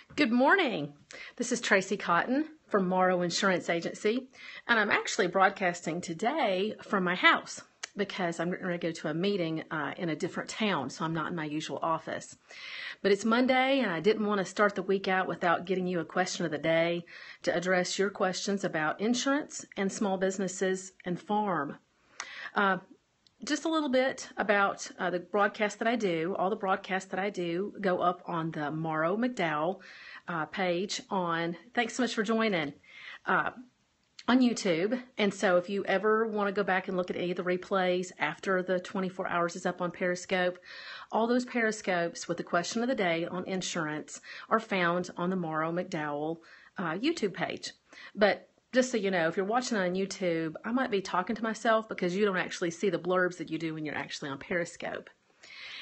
Good morning. This is Tracy Cotton from Morrow Insurance Agency, and I'm actually broadcasting today from my house because I'm going to go to a meeting in a different town, so I'm not in my usual office. But it's Monday, and I didn't want to start the week out without getting you a question of the day to address your questions about insurance and small businesses and farm. Just a little bit about the broadcast that I do. All the broadcasts that I do go up on the Morrow McDowell page on, thanks so much for joining, on YouTube. And so if you ever want to go back and look at any of the replays after the 24 hours is up on Periscope, all those Periscopes with the question of the day on insurance are found on the Morrow McDowell YouTube page. But just so you know, if you're watching on YouTube, I might be talking to myself because you don't actually see the blurbs that you do when you're actually on Periscope.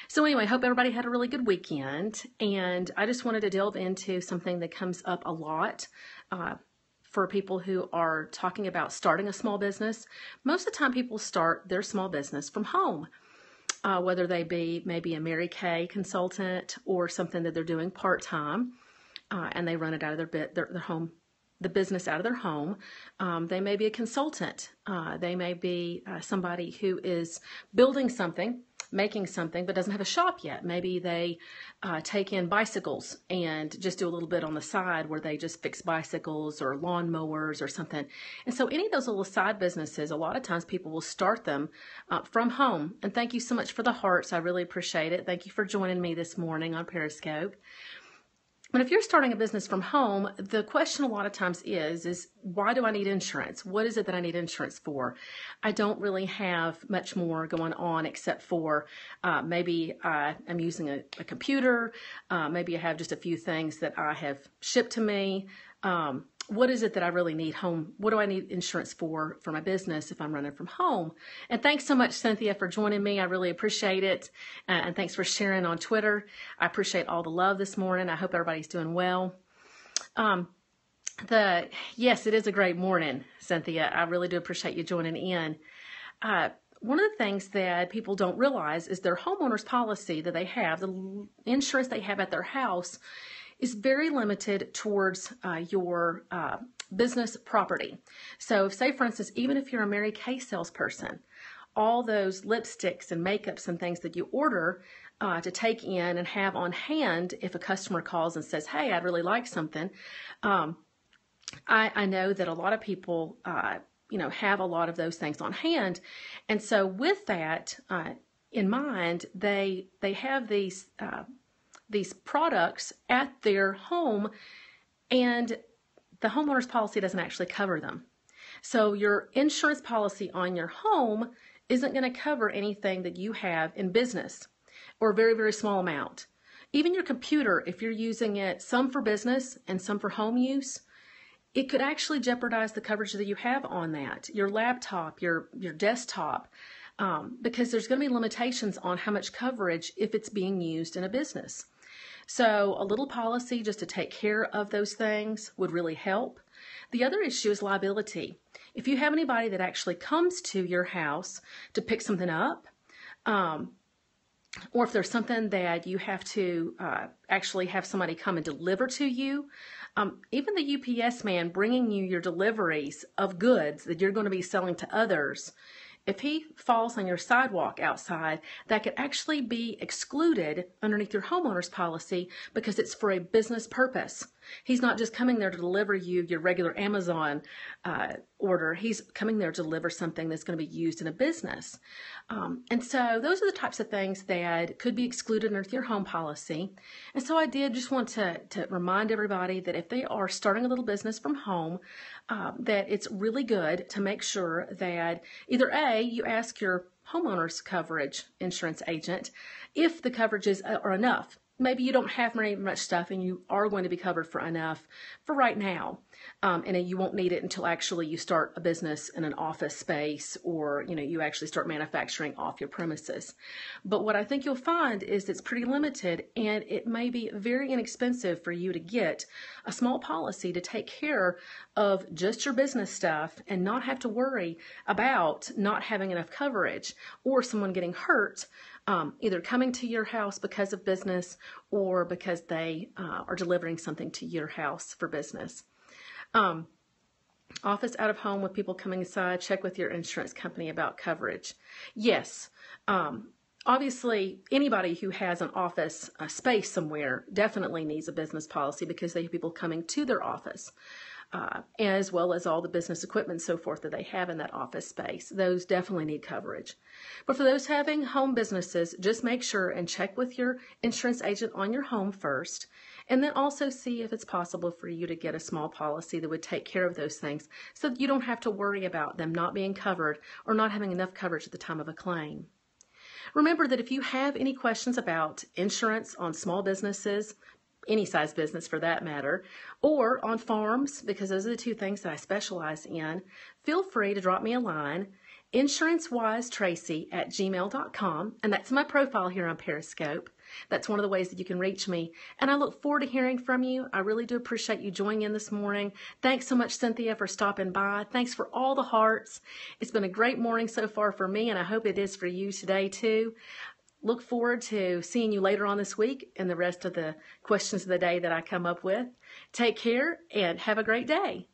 So anyway, hope everybody had a really good weekend, and I just wanted to delve into something that comes up a lot for people who are talking about starting a small business. Most of the time people start their small business from home, whether they be maybe a Mary Kay consultant or something that they're doing part-time, and they run it out of their home, the business out of their home. They may be a consultant. They may be somebody who is building something, making something, but doesn't have a shop yet. Maybe they take in bicycles and just do a little bit on the side where they just fix bicycles or lawn mowers or something. And so any of those little side businesses, a lot of times people will start them from home. And thank you so much for the hearts. I really appreciate it. Thank you for joining me this morning on Periscope. But if you're starting a business from home, the question a lot of times is why do I need insurance? What is it that I need insurance for? I don't really have much more going on except for maybe I'm using a computer. Maybe I have just a few things that I have shipped to me. What is it that I really need home? What do I need insurance for my business if I'm running from home? And thanks so much, Cynthia, for joining me. I really appreciate it. And thanks for sharing on Twitter. I appreciate all the love this morning. I hope everybody's doing well. Yes, it is a great morning, Cynthia. I really do appreciate you joining in. One of the things that people don't realize is their homeowner's policy that they have, the insurance they have at their house, is very limited towards your business property. So if, say, for instance, even if you're a Mary Kay salesperson, all those lipsticks and makeups and things that you order to take in and have on hand if a customer calls and says, hey, I'd really like something, I know that a lot of people have a lot of those things on hand. And so with that in mind, they have these products at their home, and the homeowner's policy doesn't actually cover them. So your insurance policy on your home isn't going to cover anything that you have in business, or a very, very small amount. Even your computer, if you're using it some for business and some for home use, it could actually jeopardize the coverage that you have on that. Your laptop, your desktop, because there's going to be limitations on how much coverage if it's being used in a business. So a little policy just to take care of those things would really help. The other issue is liability. If you have anybody that actually comes to your house to pick something up, or if there's something that you have to actually have somebody come and deliver to you, even the UPS man bringing you your deliveries of goods that you're going to be selling to others, if he falls on your sidewalk outside, that could actually be excluded underneath your homeowner's policy because it's for a business purpose. He's not just coming there to deliver you your regular Amazon order. He's coming there to deliver something that's going to be used in a business. And so those are the types of things that could be excluded underneath your home policy. And so I did just want to remind everybody that if they are starting a little business from home, that it's really good to make sure that either A, you ask your homeowner's coverage insurance agent if the coverages are enough. Maybe you don't have very much stuff and you are going to be covered for enough for right now. And you won't need it until actually you start a business in an office space, or you actually start manufacturing off your premises. But what I think you'll find is it's pretty limited, and it may be very inexpensive for you to get a small policy to take care of just your business stuff and not have to worry about not having enough coverage or someone getting hurt either coming to your house because of business or because they are delivering something to your house for business. Office out of home with people coming inside, check with your insurance company about coverage. Yes, obviously anybody who has an office space somewhere definitely needs a business policy because they have people coming to their office. As well as all the business equipment and so forth that they have in that office space. Those definitely need coverage. But for those having home businesses, just make sure and check with your insurance agent on your home first, and then also see if it's possible for you to get a small policy that would take care of those things so that you don't have to worry about them not being covered or not having enough coverage at the time of a claim. Remember that if you have any questions about insurance on small businesses, any size business for that matter, or on farms, because those are the two things that I specialize in, feel free to drop me a line, insurancewisetracy@gmail.com, and that's my profile here on Periscope. That's one of the ways that you can reach me, and I look forward to hearing from you. I really do appreciate you joining in this morning. Thanks so much, Cynthia, for stopping by. Thanks for all the hearts. It's been a great morning so far for me, and I hope it is for you today too. Look forward to seeing you later on this week and the rest of the questions of the day that I come up with. Take care and have a great day.